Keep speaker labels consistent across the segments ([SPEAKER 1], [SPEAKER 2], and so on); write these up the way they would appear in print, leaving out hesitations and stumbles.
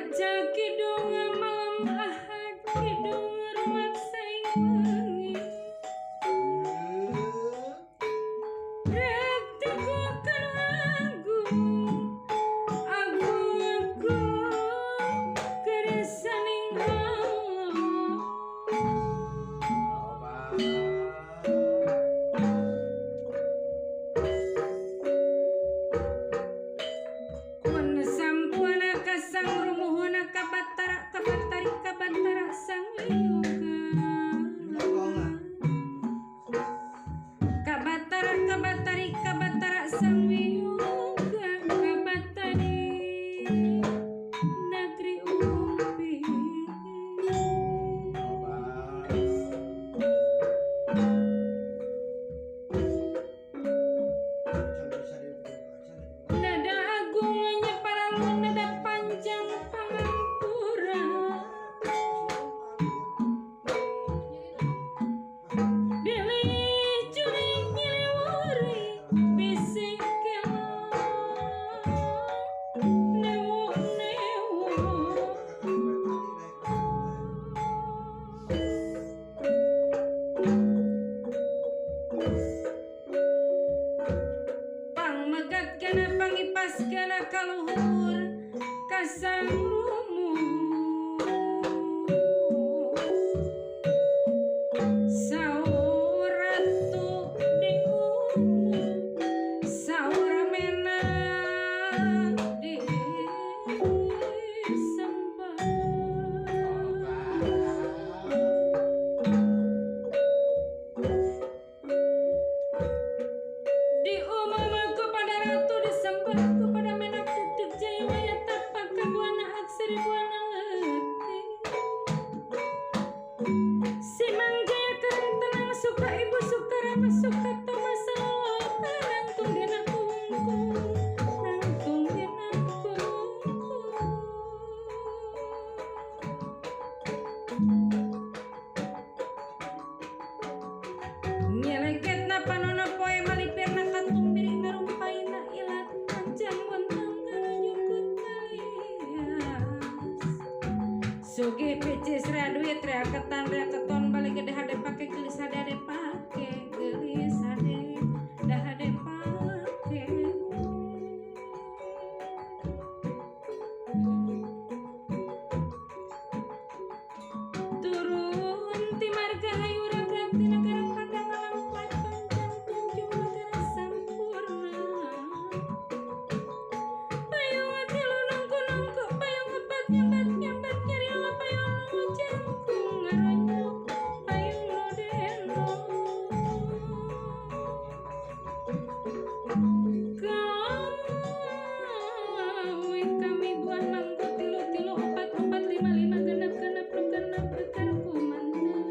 [SPEAKER 1] Maca kidung malam ahad kidung rumat saingi rek teguhkan agung keresaning mun sampuna kasang rumuhuna kabatara sang yoga kabatara sang yoga kabatari negeri umpi nada agungnya paralun nada panjang pangampura pilih curing nyiliwuri bisik kelo newo pangmegat kana pangipas kana kaluhur kasang rumu sauratu diungu sauramena disembah diumum kepada ratu disembah kepada menak titik jaya waya tapak kabuana aksiri buana leti simang jaya kereng tenang suka ibu suka rama suka toma saloka nangtung dina kungkung nangtung dina kungkung nyeleketna panona poe malipirna katumbiri ngarumpaina ilat panjang wentang kanajukut kalias sugi picis rea duit rea keton balik ke dahade pake gelis hade pake gelis hade dahade pake turun ti marga hayu ragrag ti negara padang lampat panjang tunjung negara sampurna payung ati lunungku nungku payung ngebat nyambat nyari lo payung nu jangkung ngaronyok payung nu deno kami buan manggo tilu 4 5 genep bekar kumandar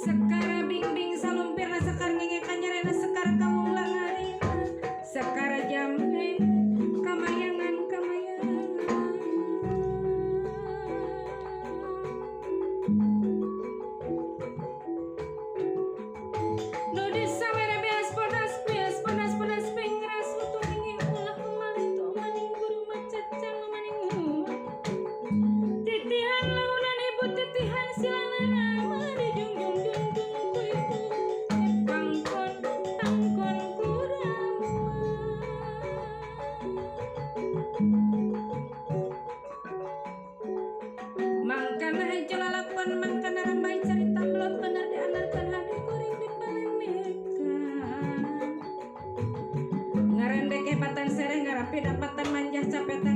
[SPEAKER 1] sekara bing salumpirna sekar ngengekan nyarena sekar kawulang harina sekara jamhe kamayangan nu disamere beas podas pengras utuh ingin ulah maling tu maning guru macacang maning titihan launan ibu titihan silanana mani jungjung kuiku tangkon kurama mangkana hajo lalakon mangkana rambai carita belum bener dianarkan hade kuring dipalemehkan ngarendek hebatan sereh ngarapi dapatan manjah capeta